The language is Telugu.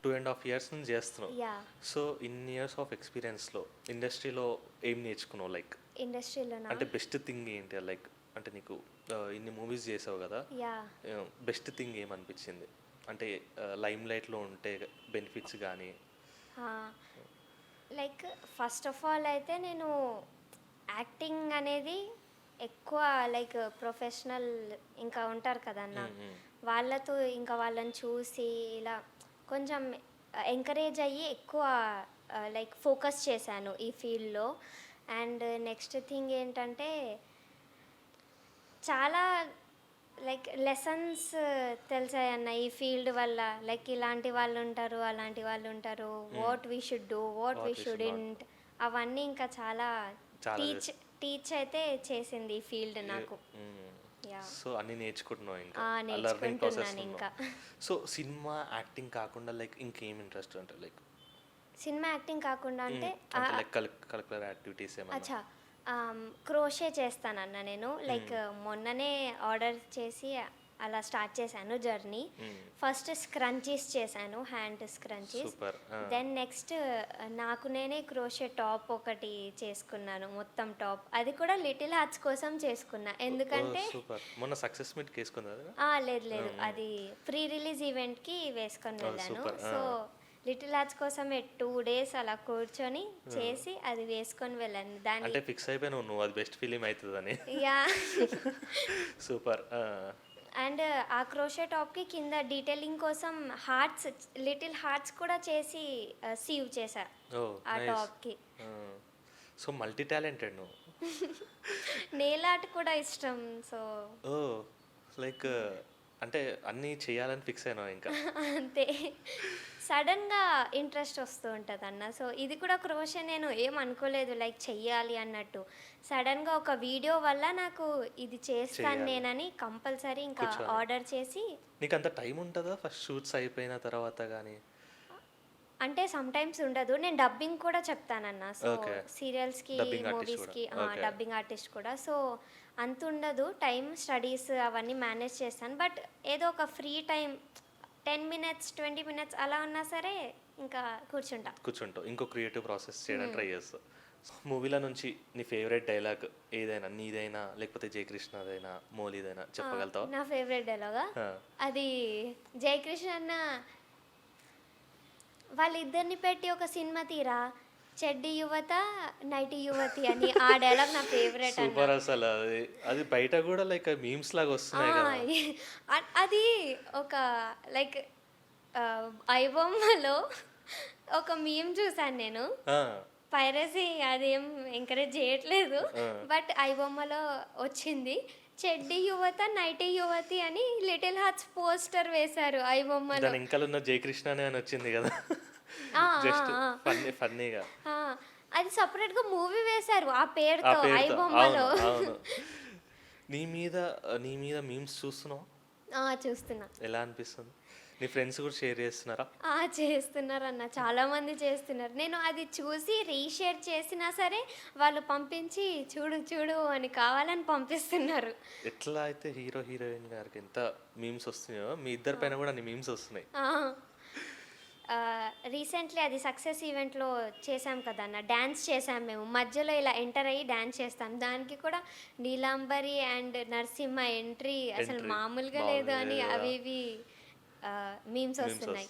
2.5 ఇయర్స్ నుంచి చేస్తున్నావు. యా సో ఇన్ని ఇయర్స్ ఆఫ్ ఎక్స్పీరియన్స్లో ఇండస్ట్రీలో ఏం నేర్చుకున్నావు? లైక్ ఇండస్ట్రీలోనా? అంటే బెస్ట్ థింగ్ ఏంటి? లైక్ అంటే నీకు ఇన్ని మూవీస్ చేసావు కదా, యా బెస్ట్ థింగ్ ఏమనిపించింది? అంటే లైమ్ లైట్లో ఉంటే బెనిఫిట్స్ కానీ. లైక్ ఫస్ట్ ఆఫ్ ఆల్ అయితే నేను యాక్టింగ్ అనేది ఎక్కువ లైక్ ప్రొఫెషనల్ ఇంకా ఉంటారు కదన్న, వాళ్ళతో ఇంకా వాళ్ళని చూసి ఇలా కొంచెం ఎంకరేజ్ అయ్యి ఎక్కువ లైక్ ఫోకస్ చేశాను ఈ ఫీల్డ్లో. అండ్ నెక్స్ట్ థింగ్ ఏంటంటే చాలా లైక్ లెసన్స్ తెలిసాయన్న ఈ ఫీల్డ్ వల్ల. లైక్ ఇలాంటి వాళ్ళు ఉంటారు, అలాంటి వాళ్ళు ఉంటారు, what we should do, what we shouldn't, అవన్నీ ఇంకా చాలా టీచ్ అయితే చేసింది ఈ ఫీల్డ్ నాకు. సో అన్ని నేర్చుకుంటున్నావు ఇంకా, లెర్నింగ్ నేర్చుకుంటున్నాను ప్రాసెస్ ఇంకా. సో సినిమా యాక్టింగ్ కాకుండా లైక్ ఇంకేం ఇంట్రెస్ట్ అంటే? లైక్ సినిమా యాక్టింగ్ కాకుండా అంటే లైక్ కరికులర్ యాక్టివిటీస్ ఏమన్నా? అచ్చా, క్రోషే చేస్తానన్న నేను. లైక్ మొన్ననే ఆర్డర్ చేసి అలా స్టార్ట్ చేశాను జర్నీ. ఫస్ట్ స్క్రంచీస్ చేశాను, hand scrunchies. Super. Then next నాకు నేనే క్రోషే టాప్ ఒకటి చేసుకున్నాను, మొత్తం టాప్. అది కూడా లిటిల్ హార్ట్స్ కోసం చేసుకున్నా, ఎందుకంటే సూపర్. మొన్న సక్సెస్ మీట్ వేసుకుందా? లేదు లేదు, అది ప్రీ రిలీజ్ ఈవెంట్కి వేసుకొని వెళ్ళాను. సూపర్. సో లిటిల్ హార్ట్స్ కోసమే 2 days అలా కూర్చొని చేసి అది వేసుకొని వెళ్ళాను. దాన్ని అంటే ఫిక్స్ అయిపోయినావు నువ్వు అది బెస్ట్ ఫిలిం అవుతుందని. Yeah super. అండ్ ఆ క్రోషే టాప్కి కింద డీటెయిలింగ్ కోసం హార్ట్స్, లిటిల్ హార్ట్స్ కూడా చేసి సీవ్ చేశా ఆ టాప్కి. సో మల్టీ టాలెంటెడ్ నువ్వు. నెయిల్ ఆర్ట్ కూడా ఇష్టం. సో లైక్ అంటే అన్నీ చేయాలని ఫిక్స్ అయినావు ఇంకా? అంతే, సడన్గా ఇంట్రెస్ట్ వస్తూ ఉంటుంది అన్న. సో ఇది కూడా క్రోషే నేను ఏం అనుకోలేదు లైక్ చెయ్యాలి అన్నట్టు. సడన్గా ఒక వీడియో వల్ల నాకు ఇది చేస్తాను నేనని కంపల్సరీ ఇంకా ఆర్డర్ చేసి. నీకు అంత టైం ఉంటుందా ఫస్ట్ షూట్స్ అయిపోయిన తర్వాత కానీ? అంటే సమ్ టైమ్స్ ఉండదు. నేను డబ్బింగ్ కూడా చెప్తానన్న. సో సీరియల్స్కి, మూవీస్కి డబ్బింగ్ ఆర్టిస్ట్ కూడా. సో అంత ఉండదు టైం, స్టడీస్ అవన్నీ మేనేజ్ చేస్తాను. బట్ ఏదో ఒక ఫ్రీ టైం 10 minutes 20 minutes అలా ఉన్నా సరే ఇంకా కూర్చుంటావు, ఇంకో క్రియేటివ్ ప్రాసెస్ చేయడానికి ట్రై చేస్తావు. మూవీల నుంచి నీ ఫేవరెట్ డైలాగ్ ఏదైనా, నీదైనా లేకపోతే జయకృష్ణదైనా, మౌలిదైనా చెప్పగలుగుతావా? నా ఫేవరెట్ డైలాగా అది జయకృష్ణ అన్న వాళ్ళిద్దరిని పెట్టి ఒక సినిమా తీరా, చెడ్డి యువత నైటి యువతి అని. ఆ డైలాగ్ నా ఫేవరెట్. సూపర్. అసలు అది బయట కూడా లైక్ మీమ్స్ లాగా వస్తున్నాయి కదా. అది ఒక లైక్ ఐబొమ్మలో ఒక మీమ్ చూసాను నేను. పైరసీ అదేం ఎంకరేజ్ చేయట్లేదు, బట్ ఐబొమ్మలో వచ్చింది. చెడ్డి యువత నైటి యువతి అని లిటిల్ హార్ట్స్ పోస్టర్ వేశారు ఐబొమ్మలో. ఇంకా ఉన్న జయకృష్ణ అని వచ్చింది కదా, జస్ట్ ఫన్నీగా. అది సపరేట్ గా మూవీ వేశారు ఆ పేరుతో ఐబొమ్మలో. నీ మీద మీమ్స్ చూస్తున్నావు? చూస్తున్నా. ఎలా అనిపిస్తుంది? నీ ఫ్రెండ్స్ కూడా షేర్ చేస్తున్నారా? చేస్తున్నారు అన్న, చాలా మంది చేస్తున్నారు. నేను అది చూసి రీషేర్ చేసినా సరే వాళ్ళు పంపించి చూడు చూడు అని కావాలని పంపిస్తున్నారు. ఎట్లా అయితే హీరో హీరోయిన్ గారికి ఎంత మీమ్స్ వస్తున్నాయో మీ ఇద్దరి పైన కూడా అన్ని మీమ్స్ వస్తున్నాయి. రీసెంట్లీ అది సక్సెస్ ఈవెంట్లో చేసాం కదా అన్న, డ్యాన్స్ చేసాం మేము. మధ్యలో ఇలా ఎంటర్ అయ్యి డ్యాన్స్ చేస్తాం. దానికి కూడా నీలాంబరి అండ్ నరసింహ ఎంట్రీ అసలు మామూలుగా లేదు అని అవి ఇవి మీమ్స్ వస్తున్నాయి.